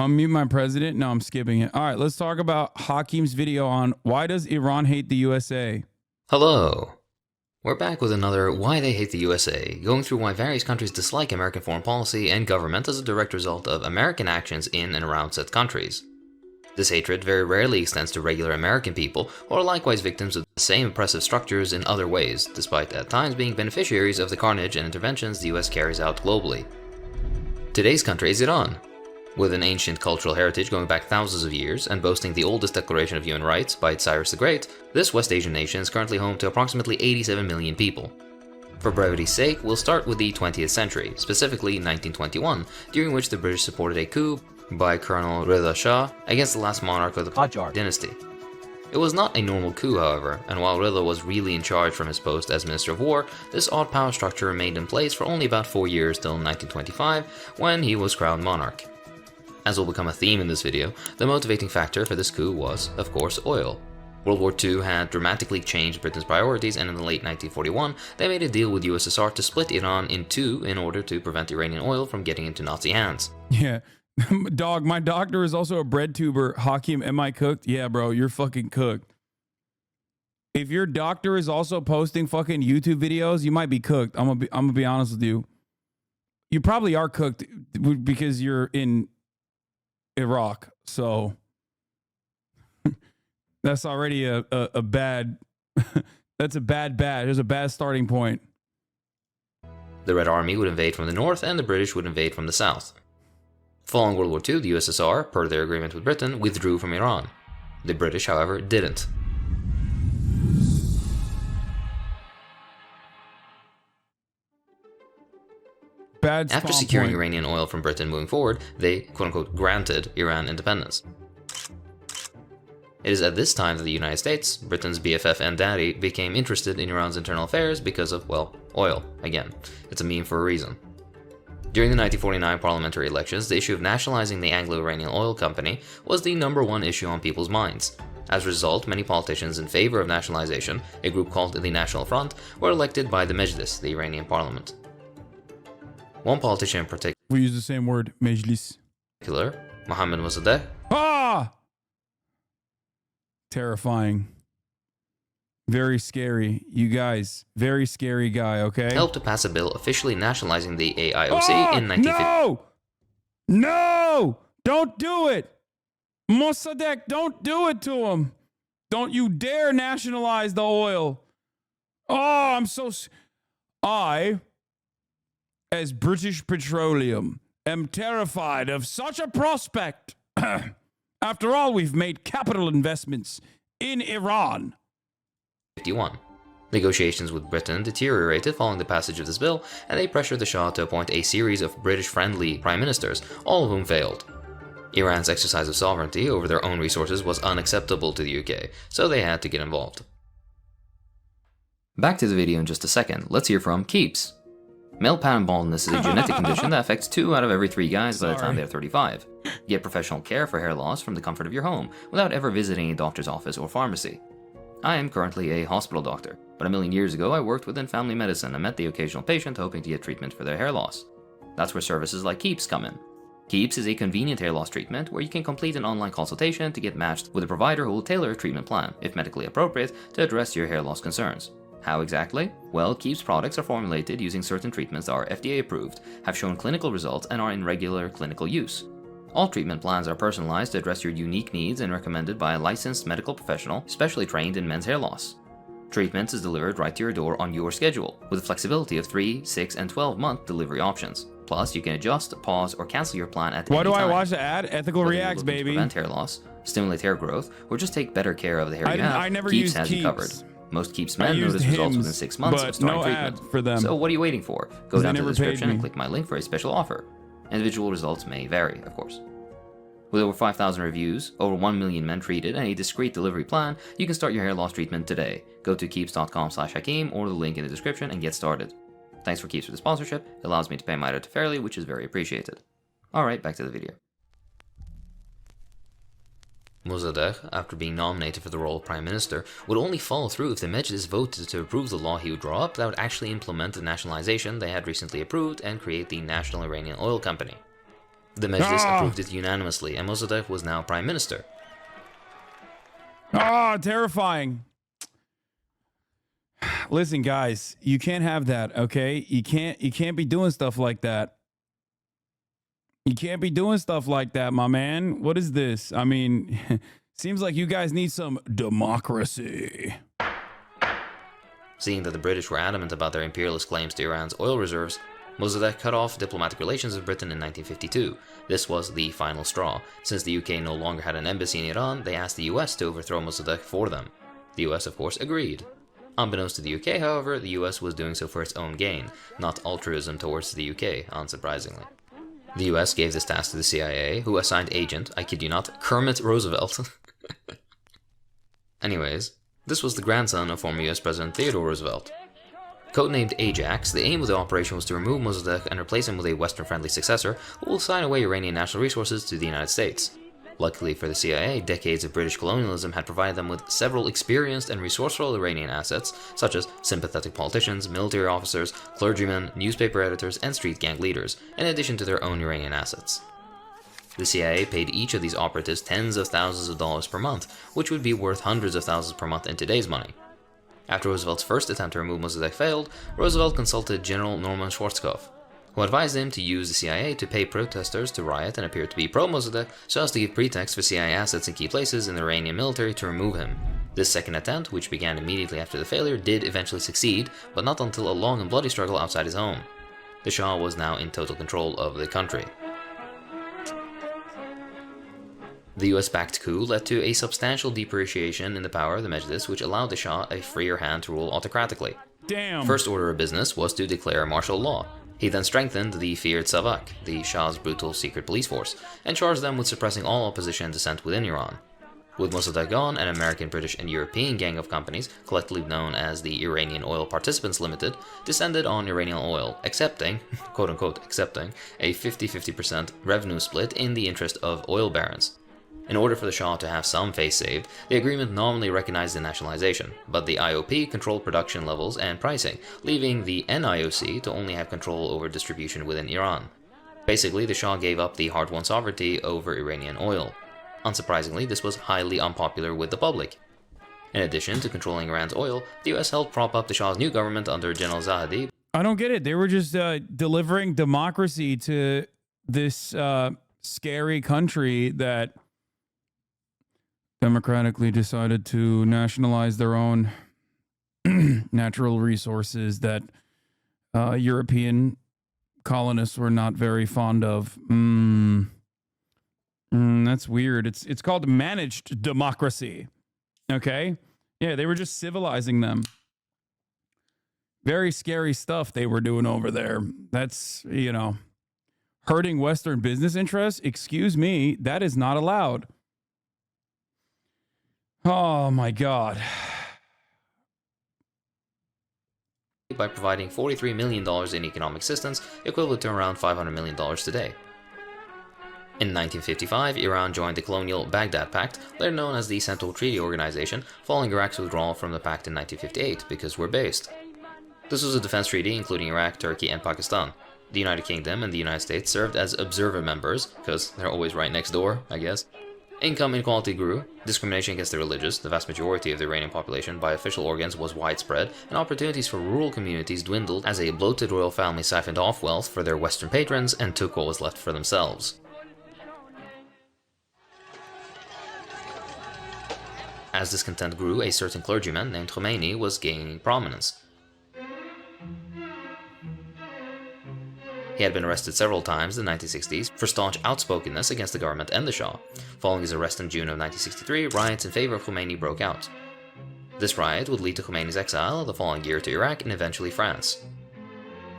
Unmute my president? No, I'm skipping it. All right, let's talk about Hakim's video on why does Iran hate the USA? Hello. We're back with another Why They Hate the USA, going through why various countries dislike American foreign policy and government as a direct result of American actions in and around said countries. This hatred very rarely extends to regular American people, who are likewise victims of the same oppressive structures in other ways, despite at times being beneficiaries of the carnage and interventions the US carries out globally. Today's country is Iran. With an ancient cultural heritage going back thousands of years and boasting the oldest declaration of human rights by Cyrus the Great, this West Asian nation is currently home to approximately 87 million people. For brevity's sake, we'll start with the 20th century, specifically 1921, during which the British supported a coup by Colonel Reza Shah against the last monarch of the Qajar dynasty. It was not a normal coup, however, and while Reza was really in charge from his post as Minister of War, this odd power structure remained in place for only about 4 years till 1925, when he was crowned monarch. As will become a theme in this video, the motivating factor for this coup was, of course, oil. World War II had dramatically changed Britain's priorities, and in the late 1941, they made a deal with USSR to split Iran in two in order to prevent Iranian oil from getting into Nazi hands. Yeah. Dog, my doctor is also a bread tuber. Hakim, am I cooked? Yeah, bro, you're fucking cooked. If your doctor is also posting fucking YouTube videos, you might be cooked. I'm gonna be honest with you. You probably are cooked because you're in Iraq, so that's already a bad that's a bad there's a bad starting point. The Red Army would invade from the north and the British would invade from the south. Following World War II, the USSR, per their agreement with Britain, withdrew from Iran. The British, however, didn't. After securing Iranian oil from Britain moving forward, they, quote-unquote, granted Iran independence. It is at this time that the United States, Britain's BFF and daddy, became interested in Iran's internal affairs because of, well, oil. Again, it's a meme for a reason. During the 1949 parliamentary elections, the issue of nationalizing the Anglo-Iranian Oil Company was the #1 issue on people's minds. As a result, many politicians in favor of nationalization, a group called the National Front, were elected by the Mejlis, the Iranian parliament. One politician in particular, we use the same word, Mejlis. Mohammad Mossadegh. Ah! Terrifying. Very scary. You guys, very scary guy, okay? Helped to pass a bill officially nationalizing the AIOC in 1950. No! Don't do it! Mossadegh, don't do it to him. Don't you dare nationalize the oil. Oh, I'm so... I, as British Petroleum, am terrified of such a prospect. After all, we've made capital investments in Iran. 51. Negotiations with Britain deteriorated following the passage of this bill, and they pressured the Shah to appoint a series of British-friendly prime ministers, all of whom failed. Iran's exercise of sovereignty over their own resources was unacceptable to the UK, so they had to get involved. Back to the video in just a second, let's hear from Keeps. Male pattern baldness is a genetic condition that affects 2 out of every 3 guys by the time they're 35. Get professional care for hair loss from the comfort of your home, without ever visiting a doctor's office or pharmacy. I am currently a hospital doctor, but a million years ago I worked within family medicine and met the occasional patient hoping to get treatment for their hair loss. That's where services like Keeps come in. Keeps is a convenient hair loss treatment where you can complete an online consultation to get matched with a provider who will tailor a treatment plan, if medically appropriate, to address your hair loss concerns. How exactly? Well, Keeps products are formulated using certain treatments that are FDA approved, have shown clinical results, and are in regular clinical use. All treatment plans are personalized to address your unique needs and recommended by a licensed medical professional specially trained in men's hair loss. Treatment is delivered right to your door on your schedule, with flexibility of 3, 6, and 12-month delivery options. Plus, you can adjust, pause, or cancel your plan at any time. Why do I watch the ad? Ethical Reacts, baby. To prevent hair loss, stimulate hair growth, or just take better care of the hair you have, I never Keeps used has Keeps. you covered. Most Keeps men notice results within 6 months of starting treatment. For them. So what are you waiting for? Go down to the description and click my link for a special offer. Individual results may vary, of course. With over 5,000 reviews, over 1 million men treated, and a discreet delivery plan, you can start your hair loss treatment today. Go to keeps.com/Hakim or the link in the description and get started. Thanks for Keeps for the sponsorship. It allows me to pay my rent fairly, which is very appreciated. Alright, back to the video. Mossadegh, after being nominated for the role of Prime Minister, would only follow through if the Mejlis voted to approve the law he would draw up that would actually implement the nationalization they had recently approved and create the National Iranian Oil Company. The Mejlis approved it unanimously, and Mossadegh was now prime minister. Terrifying. Listen, guys, you can't have that, okay? You can't be doing stuff like that. You can't be doing stuff like that, my man. What is this? I mean, seems like you guys need some democracy. Seeing that the British were adamant about their imperialist claims to Iran's oil reserves, Mossadegh cut off diplomatic relations with Britain in 1952. This was the final straw. Since the UK no longer had an embassy in Iran, they asked the US to overthrow Mossadegh for them. The US, of course, agreed. Unbeknownst to the UK, however, the US was doing so for its own gain, not altruism towards the UK, unsurprisingly. The US gave this task to the CIA, who assigned agent, I kid you not, Kermit Roosevelt. Anyways, this was the grandson of former US President Theodore Roosevelt. Codenamed Ajax, the aim of the operation was to remove Mossadegh and replace him with a Western-friendly successor who will sign away Iranian national resources to the United States. Luckily for the CIA, decades of British colonialism had provided them with several experienced and resourceful Iranian assets, such as sympathetic politicians, military officers, clergymen, newspaper editors, and street gang leaders, in addition to their own Iranian assets. The CIA paid each of these operatives tens of thousands of dollars per month, which would be worth hundreds of thousands per month in today's money. After Roosevelt's first attempt to remove Mossadegh failed, Roosevelt consulted General Norman Schwarzkopf, who advised him to use the CIA to pay protesters to riot and appear to be pro-Mossadegh so as to give pretext for CIA assets in key places in the Iranian military to remove him. This second attempt, which began immediately after the failure, did eventually succeed, but not until a long and bloody struggle outside his home. The Shah was now in total control of the country. The US-backed coup led to a substantial depreciation in the power of the Mejlis, which allowed the Shah a freer hand to rule autocratically. Damn. First order of business was to declare martial law. He then strengthened the feared Savak, the Shah's brutal secret police force, and charged them with suppressing all opposition and dissent within Iran. With Mossadegh gone, an American, British, and European gang of companies, collectively known as the Iranian Oil Participants Limited, descended on Iranian oil, accepting, quote-unquote accepting, a 50-50% revenue split in the interest of oil barons. In order for the Shah to have some face saved, the agreement nominally recognized the nationalization, but the IOP controlled production levels and pricing, leaving the NIOC to only have control over distribution within Iran. Basically, the Shah gave up the hard-won sovereignty over Iranian oil. Unsurprisingly, this was highly unpopular with the public. In addition to controlling Iran's oil, the US helped prop up the Shah's new government under General Zahedi. I don't get it. They were just delivering democracy to this scary country that democratically decided to nationalize their own natural resources that European colonists were not very fond of. That's weird. It's called managed democracy. Okay? Yeah, they were just civilizing them. Very scary stuff they were doing over there. That's, hurting Western business interests. Excuse me, that is not allowed. Oh my God. By providing $43 million in economic assistance, equivalent to around $500 million today. In 1955, Iran joined the colonial Baghdad Pact, later known as the Central Treaty Organization, following Iraq's withdrawal from the pact in 1958, because we're based. This was a defense treaty including Iraq, Turkey, and Pakistan. The United Kingdom and the United States served as observer members, because they're always right next door, I guess. Income inequality grew, discrimination against the religious, the vast majority of the Iranian population, by official organs was widespread, and opportunities for rural communities dwindled as a bloated royal family siphoned off wealth for their Western patrons and took what was left for themselves. As discontent grew, a certain clergyman named Khomeini was gaining prominence. He had been arrested several times in the 1960s for staunch outspokenness against the government and the Shah. Following his arrest in June of 1963, riots in favor of Khomeini broke out. This riot would lead to Khomeini's exile the following year to Iraq and eventually France.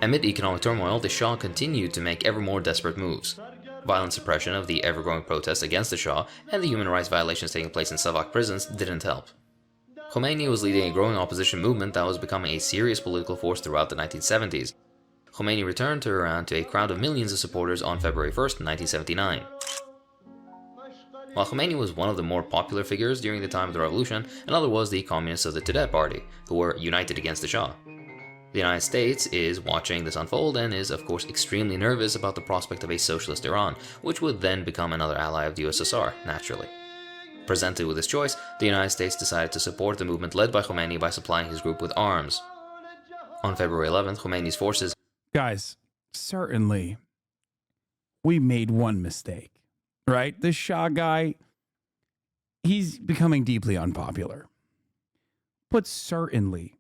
Amid economic turmoil, the Shah continued to make ever more desperate moves. Violent suppression of the ever-growing protests against the Shah and the human rights violations taking place in Savak prisons didn't help. Khomeini was leading a growing opposition movement that was becoming a serious political force throughout the 1970s. Khomeini returned to Iran to a crowd of millions of supporters on February 1st, 1979. While Khomeini was one of the more popular figures during the time of the revolution, another was the communists of the Tudeh party, who were united against the Shah. The United States is watching this unfold and is, of course, extremely nervous about the prospect of a socialist Iran, which would then become another ally of the USSR, naturally. Presented with this choice, the United States decided to support the movement led by Khomeini by supplying his group with arms. On February 11th, Khomeini's forces... Guys, certainly, we made one mistake, right? This Shah guy, he's becoming deeply unpopular. But certainly,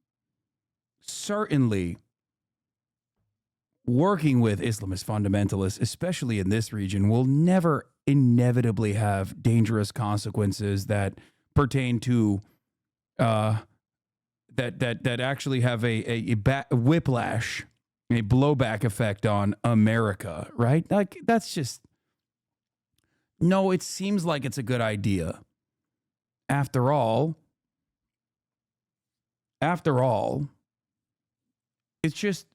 working with Islamist fundamentalists, especially in this region, will never inevitably have dangerous consequences that pertain to that actually have a whiplash, a blowback effect on America, right? Like, that's just... No, it seems like it's a good idea. After all, it's just,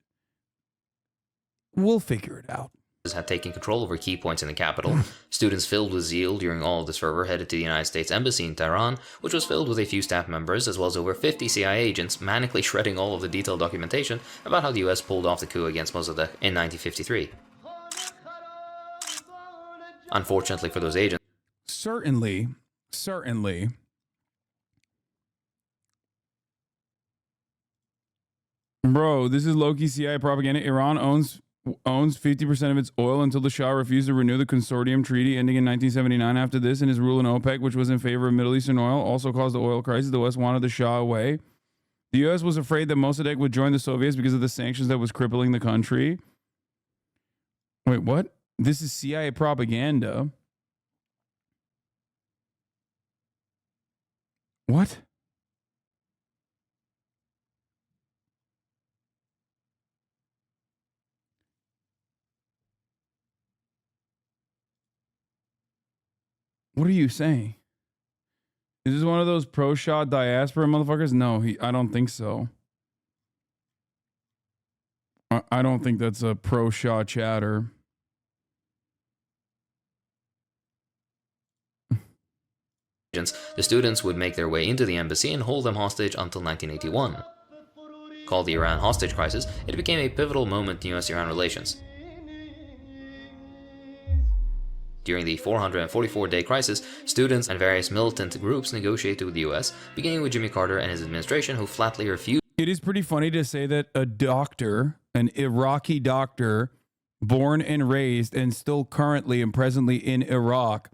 we'll figure it out. Had taken control over key points in the capital. Students filled with zeal during all of this fervor headed to the United States Embassy in Tehran, which was filled with a few staff members as well as over 50 CIA agents manically shredding all of the detailed documentation about how the US pulled off the coup against Mossadegh in 1953. Unfortunately for those agents, Certainly. Bro, this is low-key CIA propaganda. Iran owns 50% of its oil until the Shah refused to renew the consortium treaty ending in 1979. After this, and his rule in OPEC, which was in favor of Middle Eastern oil, also caused the oil crisis. The West wanted the Shah away. The U.S. was afraid that Mossadegh would join the Soviets because of the sanctions that was crippling the country. Wait, what? This is CIA propaganda. What? What are you saying? Is this one of those pro-Shah diaspora motherfuckers? No, I don't think so. I don't think that's a pro-Shah chatter. the students would make their way into the embassy and hold them hostage until 1981. Called the Iran hostage crisis, it became a pivotal moment in US-Iran relations. During the 444-day crisis, students and various militant groups negotiated with the US, beginning with Jimmy Carter and his administration, who flatly refused. It is pretty funny to say that a doctor, an Iraqi doctor, born and raised and still currently and presently in Iraq,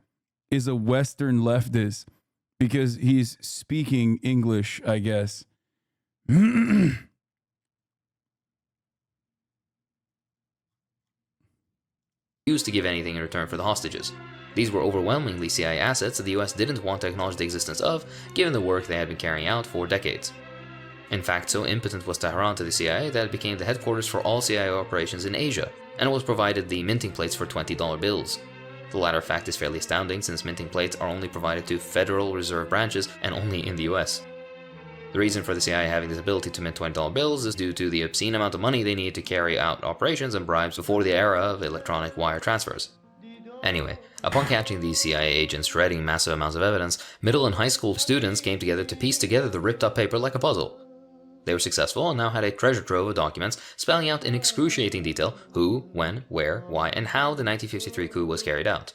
is a Western leftist because he's speaking English, I guess. Used to give anything in return for the hostages. These were overwhelmingly CIA assets that the US didn't want to acknowledge the existence of, given the work they had been carrying out for decades. In fact, so impotent was Tehran to the CIA that it became the headquarters for all CIA operations in Asia, and was provided the minting plates for $20 bills. The latter fact is fairly astounding since minting plates are only provided to Federal Reserve branches and only in the US. The reason for the CIA having this ability to mint $20 bills is due to the obscene amount of money they need to carry out operations and bribes before the era of electronic wire transfers. Anyway, upon catching these CIA agents shredding massive amounts of evidence, middle and high school students came together to piece together the ripped up paper like a puzzle. They were successful and now had a treasure trove of documents spelling out in excruciating detail who, when, where, why, and how the 1953 coup was carried out.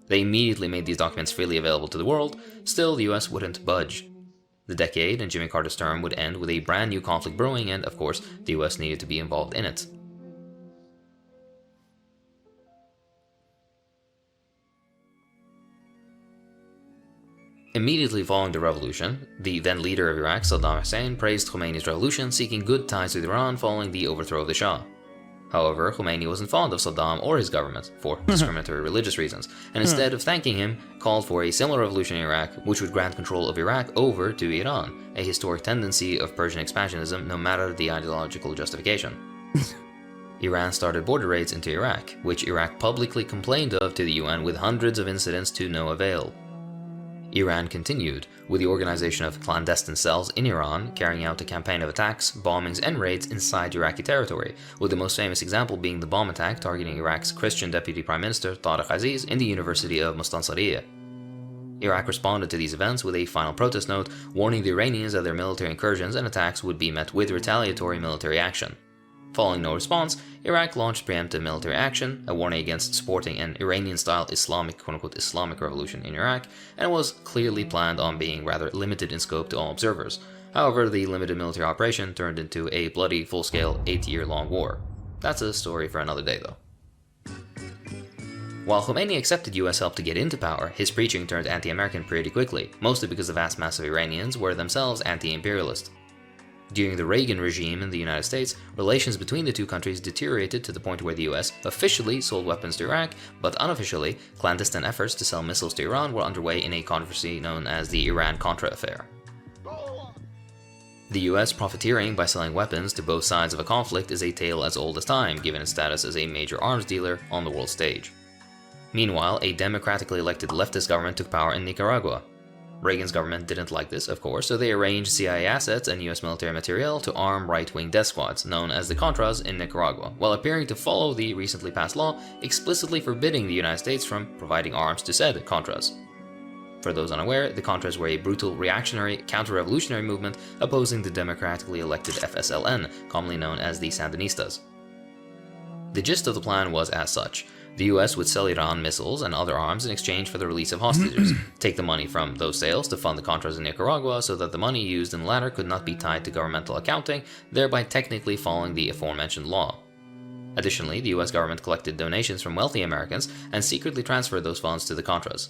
They immediately made these documents freely available to the world, still the US wouldn't budge. The decade and Jimmy Carter's term would end with a brand new conflict brewing, and of course, the US needed to be involved in it. Immediately following the revolution, the then leader of Iraq, Saddam Hussein, praised Khomeini's revolution, seeking good ties with Iran following the overthrow of the Shah. However, Khomeini wasn't fond of Saddam or his government, for discriminatory religious reasons, and instead of thanking him, called for a similar revolution in Iraq, which would grant control of Iraq over to Iran, a historic tendency of Persian expansionism no matter the ideological justification. Iran started border raids into Iraq, which Iraq publicly complained of to the UN with hundreds of incidents to no avail. Iran continued, with the organization of clandestine cells in Iran carrying out a campaign of attacks, bombings, and raids inside Iraqi territory, with the most famous example being the bomb attack targeting Iraq's Christian Deputy Prime Minister Tariq Aziz in the University of Mustansariya. Iraq responded to these events with a final protest note warning the Iranians that their military incursions and attacks would be met with retaliatory military action. Following no response, Iraq launched preemptive military action, a warning against supporting an Iranian-style Islamic quote-unquote Islamic revolution in Iraq, and it was clearly planned on being rather limited in scope to all observers. However, the limited military operation turned into a bloody, full-scale, 8-year-long war. That's a story for another day, though. While Khomeini accepted US help to get into power, his preaching turned anti-American pretty quickly, mostly because the vast mass of Iranians were themselves anti-imperialist. During the Reagan regime in the United States, relations between the two countries deteriorated to the point where the US officially sold weapons to Iraq, but unofficially, clandestine efforts to sell missiles to Iran were underway in a controversy known as the Iran-Contra affair. The US profiteering by selling weapons to both sides of a conflict is a tale as old as time, given its status as a major arms dealer on the world stage. Meanwhile, a democratically elected leftist government took power in Nicaragua. Reagan's government didn't like this, of course, so they arranged CIA assets and US military material to arm right-wing death squads, known as the Contras, in Nicaragua, while appearing to follow the recently passed law explicitly forbidding the United States from providing arms to said Contras. For those unaware, the Contras were a brutal reactionary, counter-revolutionary movement opposing the democratically elected FSLN, commonly known as the Sandinistas. The gist of the plan was as such. The US would sell Iran missiles and other arms in exchange for the release of hostages, take the money from those sales to fund the Contras in Nicaragua so that the money used in the latter could not be tied to governmental accounting, thereby technically following the aforementioned law. Additionally, the US government collected donations from wealthy Americans and secretly transferred those funds to the Contras.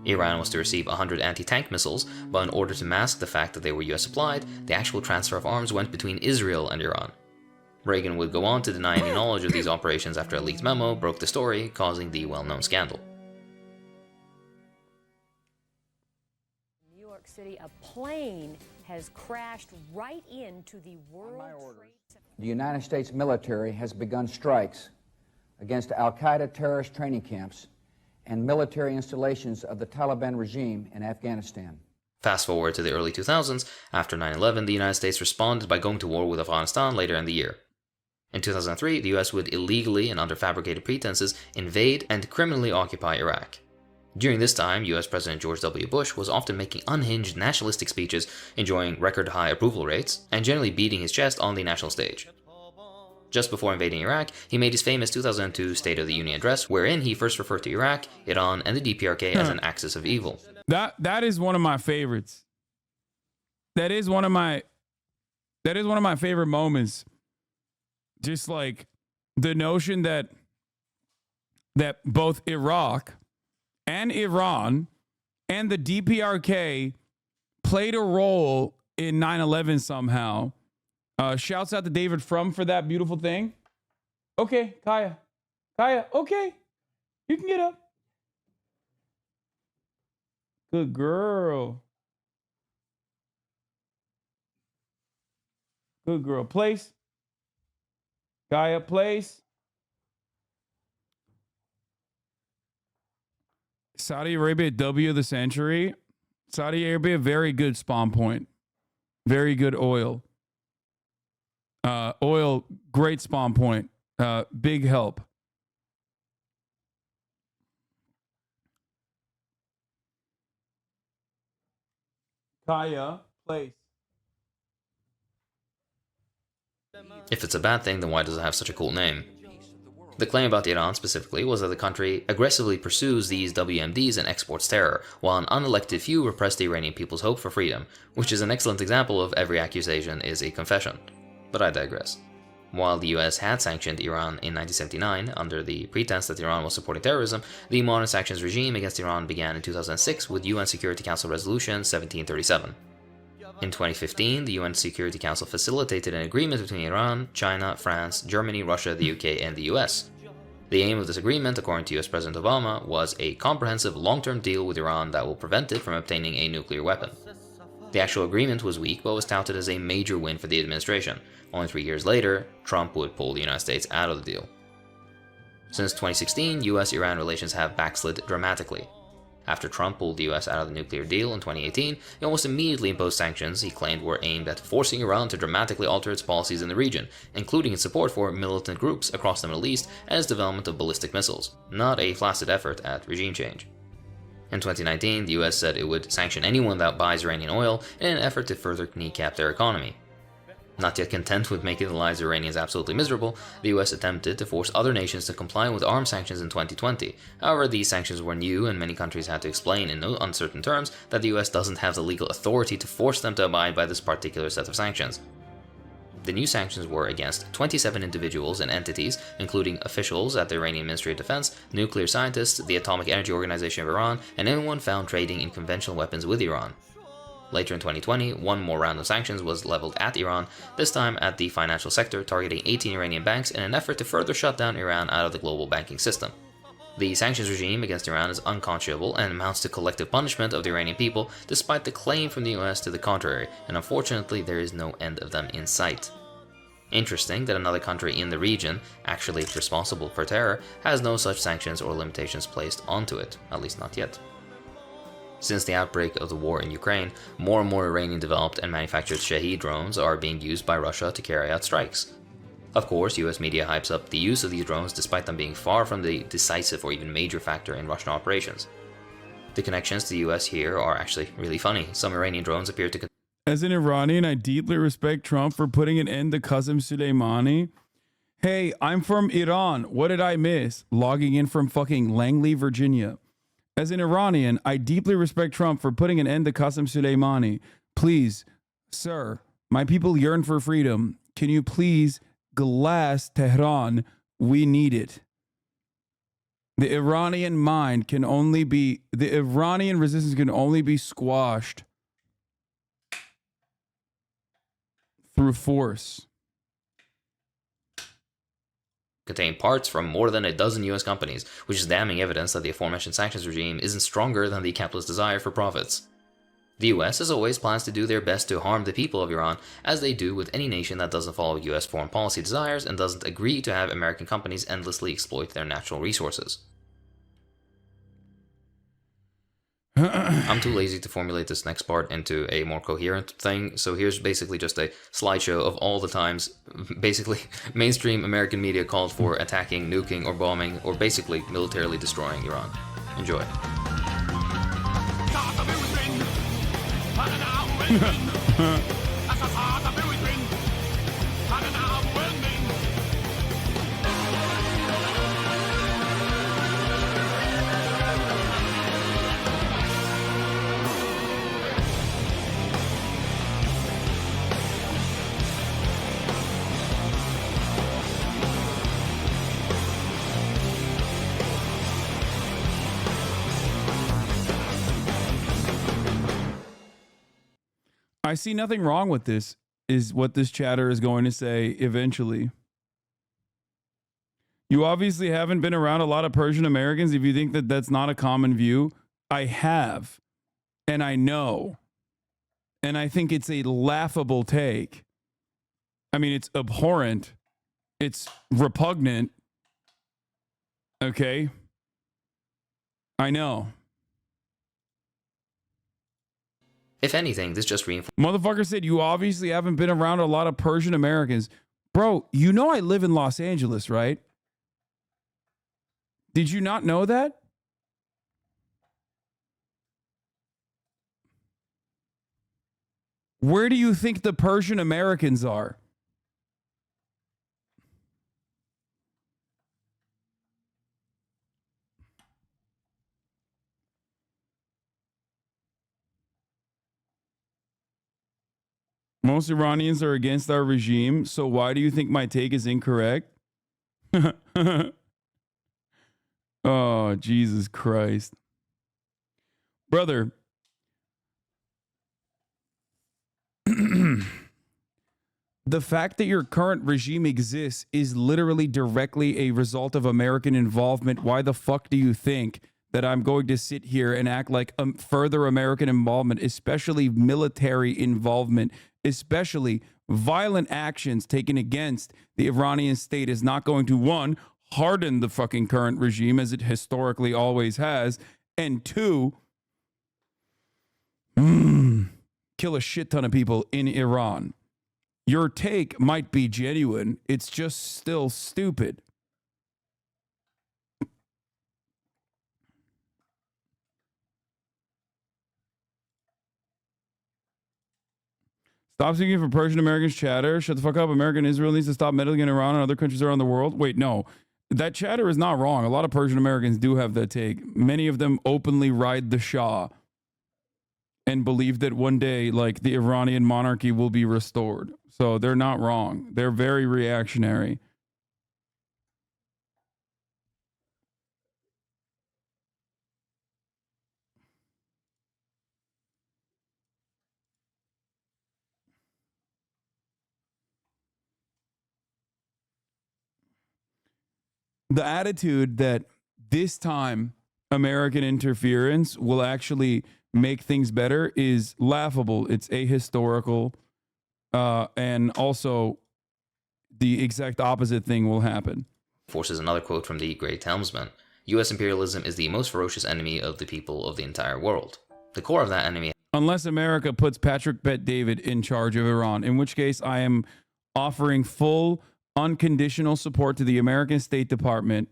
Iran was to receive 100 anti-tank missiles, but in order to mask the fact that they were US supplied, the actual transfer of arms went between Israel and Iran. Reagan would go on to deny any knowledge of these operations after a leaked memo broke the story, causing the well-known scandal. New York City, a plane has crashed right into the World Trade Center. The United States military has begun strikes against al-Qaeda terrorist training camps and military installations of the Taliban regime in Afghanistan. Fast forward to the early 2000s, after 9/11, the United States responded by going to war with Afghanistan later in the year. In 2003, the US would illegally and under fabricated pretenses invade and criminally occupy Iraq. During this time, US President George W. Bush was often making unhinged nationalistic speeches, enjoying record-high approval rates, and generally beating his chest on the national stage. Just before invading Iraq, he made his famous 2002 State of the Union address, wherein he first referred to Iraq, Iran, and the DPRK as an axis of evil. That is one of my favorites. That is one of my favorite moments. Just like the notion that both Iraq and Iran and the DPRK played a role in 9/11 somehow. Shouts out to David Frum for that beautiful thing. Okay, Kaya, okay, you can get up. Good girl. Good girl. Place. Kaya, place. Saudi Arabia, W of the century. Saudi Arabia, very good spawn point. Very good oil. Oil, great spawn point. Big help. Kaya, place. If it's a bad thing, then why does it have such a cool name? The claim about Iran specifically was that the country aggressively pursues these WMDs and exports terror, while an unelected few repress the Iranian people's hope for freedom, which is an excellent example of every accusation is a confession. But I digress. While the US had sanctioned Iran in 1979 under the pretense that Iran was supporting terrorism, the modern sanctions regime against Iran began in 2006 with UN Security Council Resolution 1737. In 2015, the UN Security Council facilitated an agreement between Iran, China, France, Germany, Russia, the UK, and the US. The aim of this agreement, according to US President Obama, was a comprehensive long-term deal with Iran that will prevent it from obtaining a nuclear weapon. The actual agreement was weak, but was touted as a major win for the administration. Only 3 years later, Trump would pull the United States out of the deal. Since 2016, US-Iran relations have backslid dramatically. After Trump pulled the US out of the nuclear deal in 2018, he almost immediately imposed sanctions he claimed were aimed at forcing Iran to dramatically alter its policies in the region, including its support for militant groups across the Middle East and its development of ballistic missiles, not a flaccid effort at regime change. In 2019, the US said it would sanction anyone that buys Iranian oil in an effort to further kneecap their economy. Not yet content with making the lives of Iranians absolutely miserable, the US attempted to force other nations to comply with arms sanctions in 2020. However, these sanctions were new and many countries had to explain in no uncertain terms that the US doesn't have the legal authority to force them to abide by this particular set of sanctions. The new sanctions were against 27 individuals and entities, including officials at the Iranian Ministry of Defense, nuclear scientists, the Atomic Energy Organization of Iran, and anyone found trading in conventional weapons with Iran. Later in 2020, one more round of sanctions was leveled at Iran, this time at the financial sector, targeting 18 Iranian banks in an effort to further shut down Iran out of the global banking system. The sanctions regime against Iran is unconscionable and amounts to collective punishment of the Iranian people, despite the claim from the US to the contrary, and unfortunately there is no end of them in sight. Interesting that another country in the region, actually responsible for terror, has no such sanctions or limitations placed onto it, at least not yet. Since the outbreak of the war in Ukraine, more and more Iranian-developed and manufactured Shahed drones are being used by Russia to carry out strikes. Of course, US media hypes up the use of these drones despite them being far from the decisive or even major factor in Russian operations. The connections to the US here are actually really funny. Some Iranian drones appear to... As an Iranian, I deeply respect Trump for putting an end to Qasem Soleimani. Hey, I'm from Iran. What did I miss? Logging in from fucking Langley, Virginia. As an Iranian, I deeply respect Trump for putting an end to Qasem Soleimani. Please, sir, my people yearn for freedom. Can you please glass Tehran? We need it. The Iranian mind can only be, the Iranian resistance can only be squashed through force. Contain parts from more than a dozen US companies, which is damning evidence that the aforementioned sanctions regime isn't stronger than the capitalist desire for profits. The US, as always, plans to do their best to harm the people of Iran, as they do with any nation that doesn't follow US foreign policy desires and doesn't agree to have American companies endlessly exploit their natural resources. I'm too lazy to formulate this next part into a more coherent thing, so here's basically just a slideshow of all the times basically mainstream American media called for attacking, nuking, or bombing, or basically militarily destroying Iran. Enjoy. I see nothing wrong with this, is what this chatter is going to say eventually. You obviously haven't been around a lot of Persian Americans if you think that that's not a common view. I have, and I know, and I think it's a laughable take. I mean, it's abhorrent. It's repugnant. Okay? I know. If anything, this just reinforces... Motherfucker said, you obviously haven't been around a lot of Persian Americans. Bro, you know I live in Los Angeles, right? Did you not know that? Where do you think the Persian Americans are? Most Iranians are against our regime, so why do you think my take is incorrect? Oh, Jesus Christ. Brother, the fact that your current regime exists is literally directly a result of American involvement. Why the fuck do you think that I'm going to sit here and act like further American involvement, especially military involvement, especially violent actions taken against the Iranian state, is not going to, one, harden the fucking current regime as it historically always has, and two, kill a shit ton of people in Iran. Your take might be genuine. It's just still stupid. Stop speaking for Persian Americans chatter. Shut the fuck up. America and Israel needs to stop meddling in Iran and other countries around the world. Wait, no. That chatter is not wrong. A lot of Persian Americans do have that take. Many of them openly ride the Shah and believe that one day, like, the Iranian monarchy will be restored. So they're not wrong. They're very reactionary. The attitude that this time American interference will actually make things better is laughable. It's ahistorical. And also, the exact opposite thing will happen. Forces another quote from the great helmsman. U.S. imperialism is the most ferocious enemy of the people of the entire world. The core of that enemy... Unless America puts Patrick Bet-David in charge of Iran, in which case I am offering full, unconditional support to the American State Department.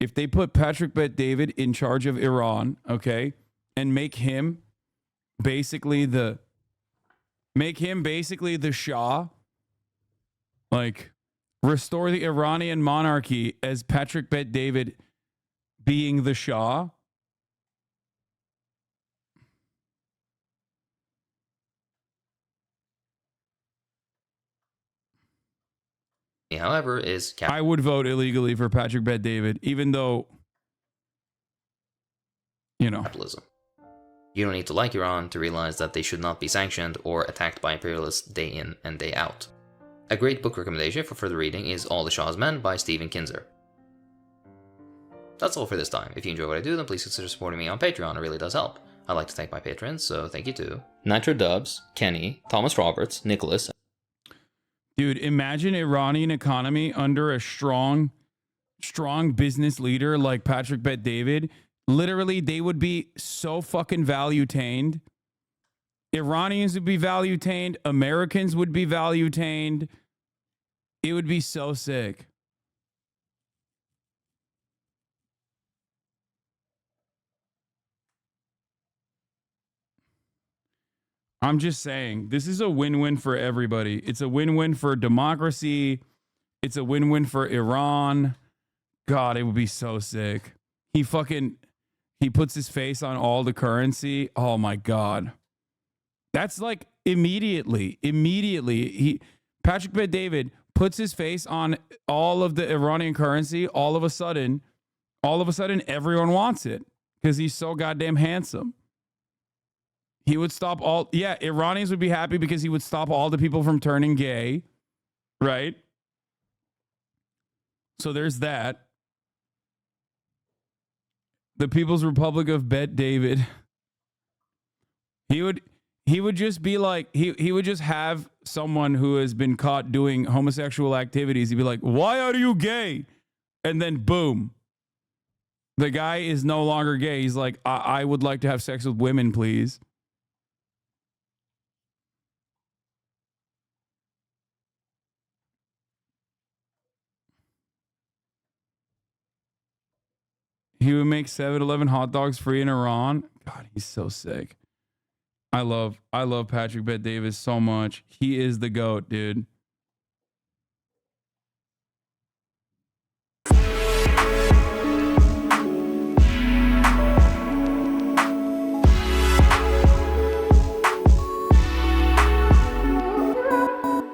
If they put Patrick Bet-David in charge of Iran, okay, and make him basically the Shah, like, restore the Iranian monarchy as Patrick Bet-David being the Shah. However, is I would vote illegally for Patrick Bet-David, even though, you know. Capitalism. You don't need to like Iran to realize that they should not be sanctioned or attacked by imperialists day in and day out. A great book recommendation for further reading is All the Shah's Men by Stephen Kinzer. That's all for this time. If you enjoy what I do, then please consider supporting me on Patreon. It really does help. I'd like to thank my patrons, so thank you to Nitro Dubs, Kenny, Thomas Roberts, Nicholas. Dude, imagine Iranian economy under a strong business leader like Patrick Bet-David. Literally, they would be so fucking value-tained. Iranians would be value-tained. Americans would be value-tained. It would be so sick. I'm just saying, this is a win-win for everybody. It's a win-win for democracy. It's a win-win for Iran. God, it would be so sick. He puts his face on all the currency. Oh my God. That's like immediately, Patrick Bet-David puts his face on all of the Iranian currency. All of a sudden, everyone wants it because he's so goddamn handsome. He would stop all, Iranians would be happy because he would stop all the people from turning gay, right? So there's that. The People's Republic of Bet-David. He would just be like, he would just have someone who has been caught doing homosexual activities. He'd be like, why are you gay? And then boom. The guy is no longer gay. He's like, I would like to have sex with women, please. He would make 7-Eleven hot dogs free in Iran. God, he's so sick. I love Patrick Bet-David so much. He is the GOAT, dude.